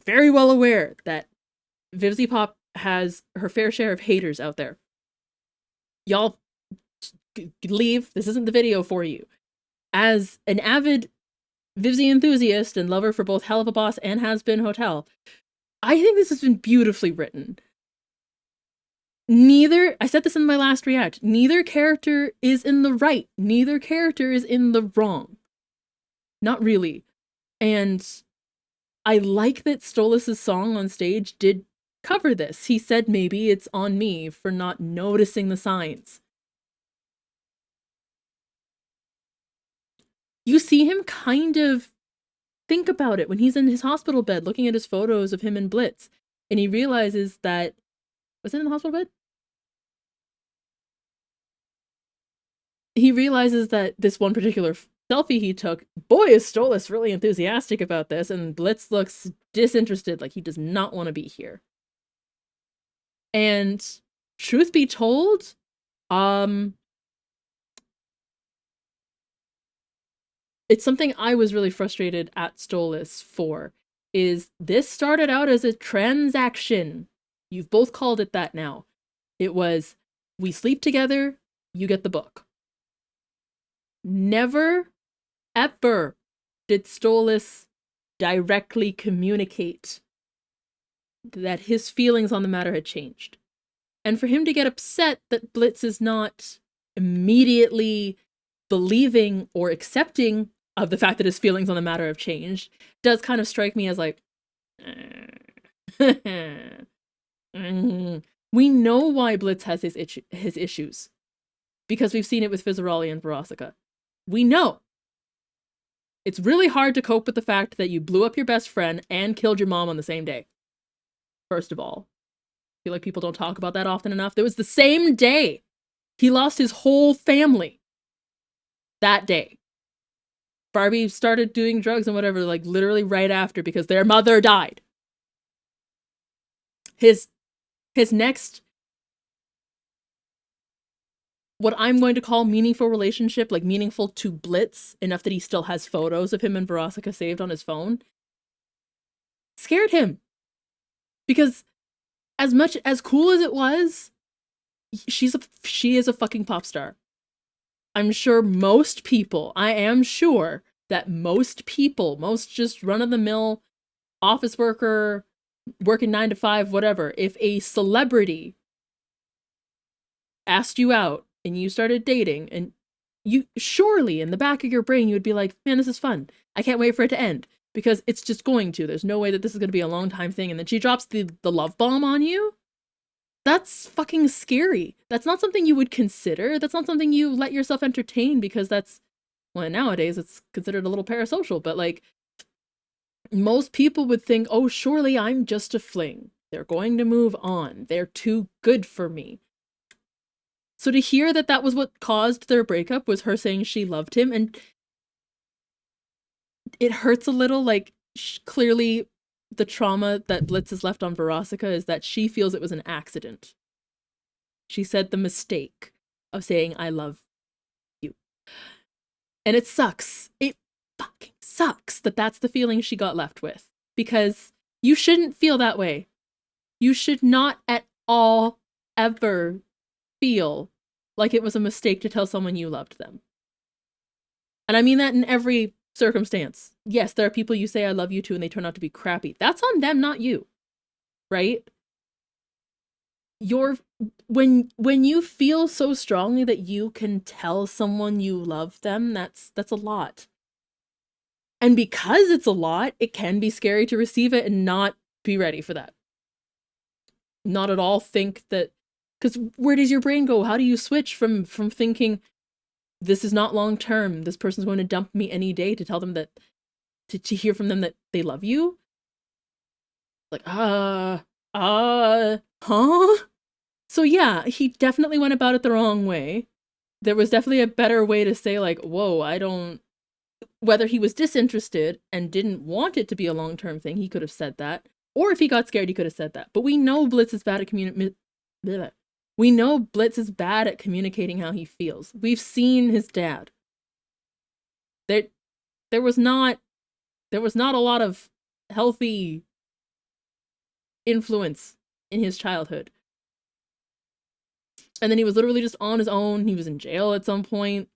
very well aware that Vivzy Pop has her fair share of haters out there. Y'all leave. This isn't the video for you. As an avid Vivzy enthusiast and lover for both Helluva Boss and Has Been Hotel, I think this has been beautifully written. I said this in my last react, neither character is in the right. Neither character is in the wrong. Not really. And I like that Stolas' song on stage did cover this. He said maybe it's on me for not noticing the signs. You see him kind of think about it when he's in his hospital bed looking at his photos of him and Blitz, and he realizes that... Was it in the hospital bed? He realizes that this one particular selfie he took, boy is Stolas really enthusiastic about this, and Blitz looks disinterested, like he does not want to be here. And truth be told, it's something I was really frustrated at Stolas for, is this started out as a transaction. You've both called it that now. It was, we sleep together, you get the book. Never, ever did Stolas directly communicate that his feelings on the matter had changed. And for him to get upset that Blitz is not immediately believing or accepting of the fact that his feelings on the matter have changed does kind of strike me as like, we know why Blitz has his issues, because we've seen it with Fizzaroli and Verosica. We know. It's really hard to cope with the fact that you blew up your best friend and killed your mom on the same day. First of all, I feel like people don't talk about that often enough. There was the same day he lost his whole family. That day. Barbie started doing drugs and whatever, like literally right after, because their mother died. His next, what I'm going to call meaningful relationship, like meaningful to Blitz, enough that he still has photos of him and Verosica saved on his phone, scared him. Because as cool as it was, she is a fucking pop star. I'm sure most people, I am sure that most people, most just run-of-the-mill office worker, working 9 to 5, whatever, if a celebrity asked you out and you started dating, and you surely in the back of your brain you would be like, man, this is fun. I can't wait for it to end, because it's just going to. There's no way that this is going to be a long time thing. And then she drops the love bomb on you. That's fucking scary. That's not something you would consider. That's not something you let yourself entertain, because that's, well, nowadays it's considered a little parasocial, but like most people would think, oh, surely I'm just a fling. They're going to move on. They're too good for me. So to hear that that was what caused their breakup was her saying she loved him, and it hurts a little. Like, clearly the trauma that Blitz has left on Verosika is that she feels it was an accident. She said the mistake of saying, I love you. And it sucks. It fucking sucks that that's the feeling she got left with. Because you shouldn't feel that way. You should not at all ever feel like it was a mistake to tell someone you loved them. And I mean that in every circumstance. Yes, there are people you say I love you to and they turn out to be crappy. That's on them, not you. Right? When you feel so strongly that you can tell someone you love them, that's a lot. And because it's a lot, it can be scary to receive it and not be ready for that. Not at all think that, because where does your brain go? How do you switch from thinking this is not long term, this person's going to dump me any day, to tell them that, to hear from them that they love you? Like, huh? So yeah, he definitely went about it the wrong way. There was definitely a better way to say, like, whoa, whether he was disinterested and didn't want it to be a long-term thing, he could have said that. Or if he got scared, he could have said that. But we know Blitz is bad at communicating how he feels. We've seen his dad. There was not a lot of healthy influence in his childhood. And then he was literally just on his own. He was in jail at some point.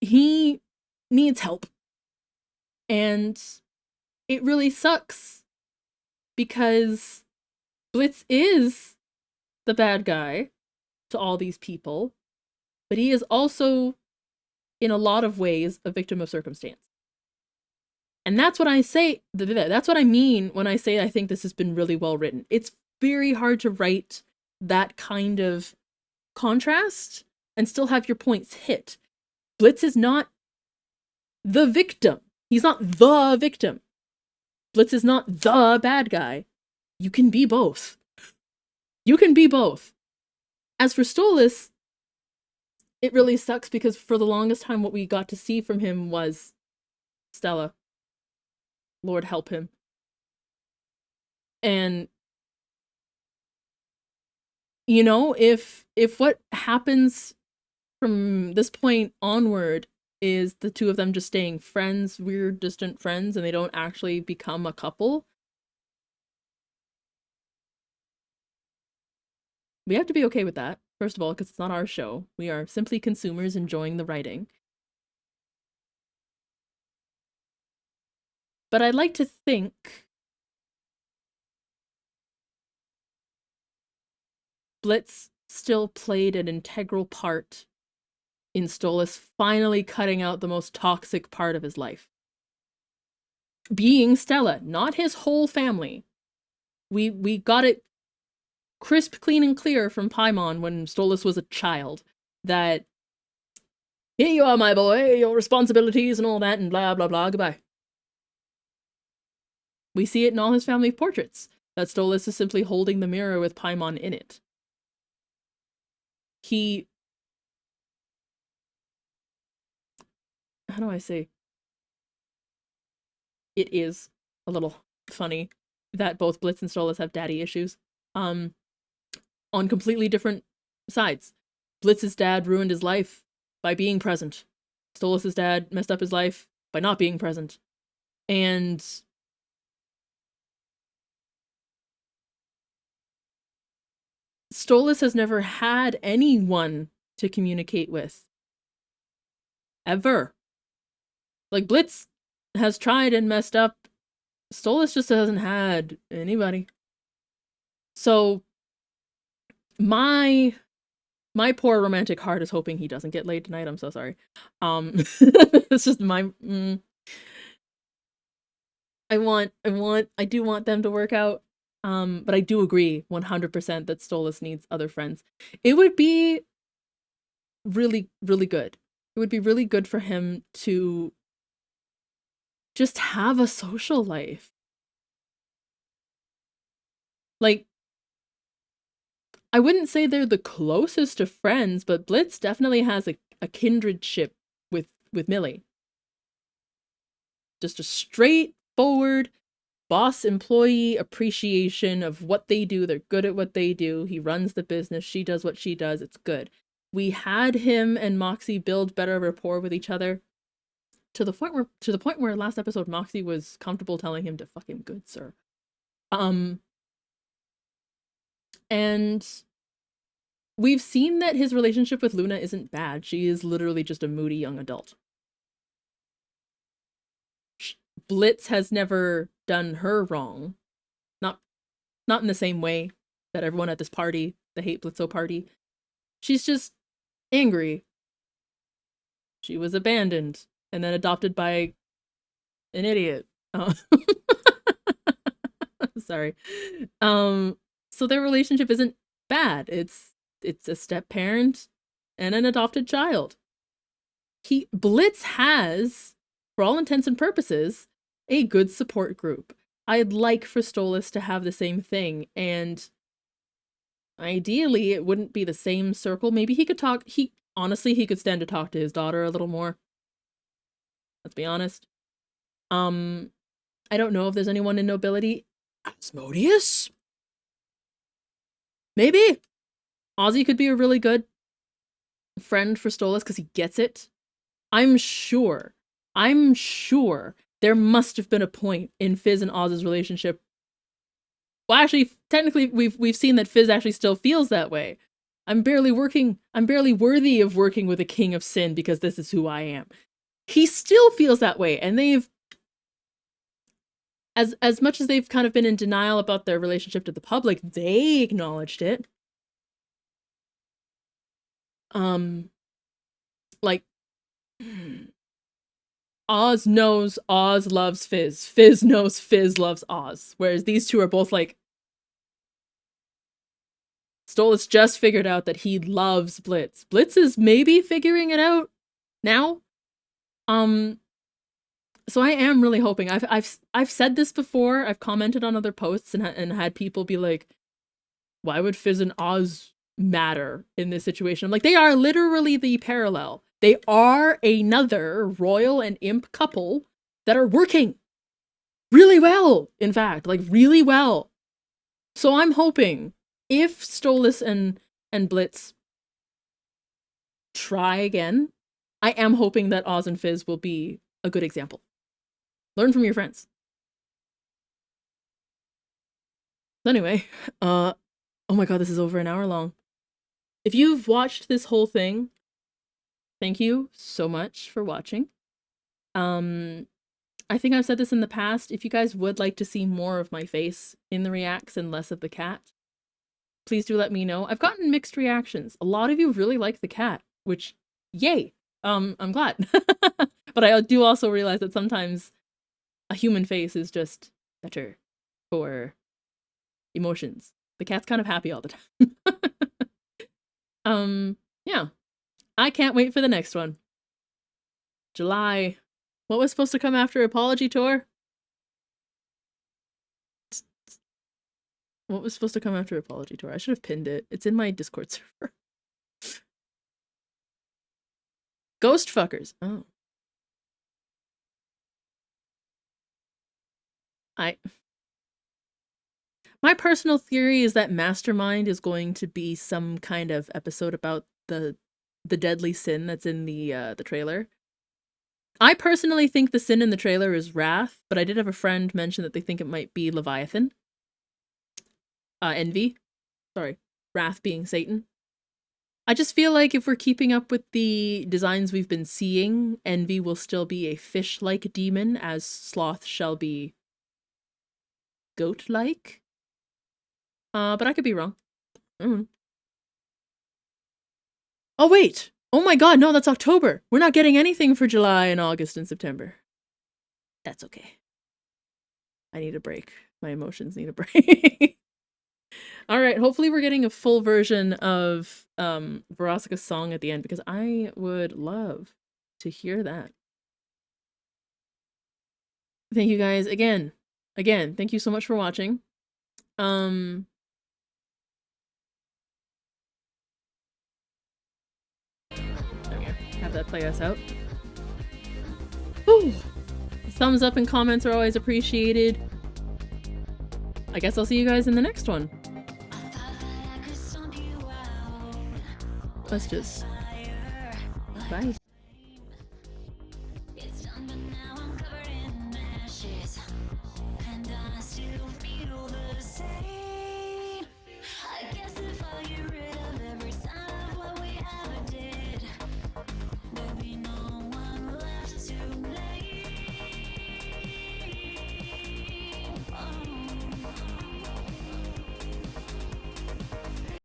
He needs help. And it really sucks because Blitz is the bad guy to all these people, but he is also, in a lot of ways, a victim of circumstance. And that's what I say, that's what I mean when I say I think this has been really well written. It's very hard to write that kind of contrast and still have your points hit. Blitz is not the victim. He's not the victim. Blitz is not the bad guy. You can be both. You can be both. As for Stolas, it really sucks because for the longest time what we got to see from him was Stella. Lord help him. And you know, if what happens from this point onward is the two of them just staying friends, weird, distant friends, and they don't actually become a couple, we have to be okay with that, first of all, because it's not our show. We are simply consumers enjoying the writing. But I'd like to think Blitz still played an integral part in Stolas finally cutting out the most toxic part of his life. Being Stella, not his whole family. We got it crisp, clean, and clear from Paimon when Stolas was a child that, here you are, my boy, your responsibilities and all that, and blah, blah, blah, goodbye. We see it in all his family portraits, that Stolas is simply holding the mirror with Paimon in it. How do I say? It is a little funny that both Blitz and Stolas have daddy issues. On completely different sides. Blitz's dad ruined his life by being present. Stolas' dad messed up his life by not being present. And Stolas has never had anyone to communicate with. Ever. Like, Blitz has tried and messed up. Stolas just hasn't had anybody. So, my poor romantic heart is hoping he doesn't get laid tonight. I'm so sorry. It's just my... I do want them to work out. But I do agree 100% that Stolas needs other friends. It would be really, really good. It would be really good for him to just have a social life. Like, I wouldn't say they're the closest of friends, but Blitz definitely has a kindredship with Millie. Just a straightforward boss-employee appreciation of what they do. They're good at what they do. He runs the business. She does what she does. It's good. We had him and Moxie build better rapport with each other to the point where last episode Moxie was comfortable telling him to fucking good, sir. And we've seen that his relationship with Luna isn't bad. She is literally just a moody young adult. Blitz has never done her wrong. Not in the same way that everyone at this party, the Hate Blitzo party. She's just angry. She was abandoned and then adopted by an idiot. Sorry. So their relationship isn't bad. It's a step parent and an adopted child. Blitz has, for all intents and purposes, a good support group. I'd like for Stolas to have the same thing, and ideally it wouldn't be the same circle. Maybe he could talk, honestly, he could stand to talk to his daughter a little more. Let's be honest. I don't know if there's anyone in nobility. Asmodeus? Maybe. Ozzy could be a really good friend for Stolas because he gets it. I'm sure there must have been a point in Fizz and Oz's relationship. Well, actually, technically, we've seen that Fizz actually still feels that way. I'm barely worthy of working with a king of sin because this is who I am. He still feels that way, and they've, as much as they've kind of been in denial about their relationship to the public, they acknowledged it. Like, Oz knows Oz loves Fizz. Fizz knows Fizz loves Oz. Whereas these two are both like, Stolas just figured out that he loves Blitz. Blitz is maybe figuring it out now. So I am really hoping. I've said this before. I've commented on other posts and had people be like, why would Fizz and Oz matter in this situation? I'm like, they are literally the parallel. They are another royal and imp couple that are working really well, in fact, like really well. So I'm hoping if Stolas and Blitz try again, I am hoping that Oz and Fizz will be a good example. Learn from your friends. So anyway, oh my god, this is over an hour long. If you've watched this whole thing, thank you so much for watching. I think I've said this in the past. If you guys would like to see more of my face in the reacts and less of the cat, please do let me know. I've gotten mixed reactions. A lot of you really like the cat, which, yay! I'm glad. But I do also realize that sometimes a human face is just better for emotions. The cat's kind of happy all the time. Yeah. I can't wait for the next one. July. What was supposed to come after Apology Tour? What was supposed to come after Apology Tour? I should have pinned it. It's in my Discord server. Ghost fuckers. Oh. My personal theory is that Mastermind is going to be some kind of episode about the deadly sin that's in the trailer. I personally think the sin in the trailer is Wrath, but I did have a friend mention that they think it might be Leviathan. Envy. Sorry. Wrath being Satan. I just feel like if we're keeping up with the designs we've been seeing, Envy will still be a fish-like demon, as Sloth shall be goat-like. But I could be wrong. Oh, wait! Oh my god, no, that's October! We're not getting anything for July and August and September. That's okay. I need a break. My emotions need a break. Alright, hopefully we're getting a full version of Verosika's song at the end, because I would love to hear that. Thank you guys again. Thank you so much for watching. let that play us out. Whew. Thumbs up and comments are always appreciated. I guess I'll see you guys in the next one. Let's just... Bye.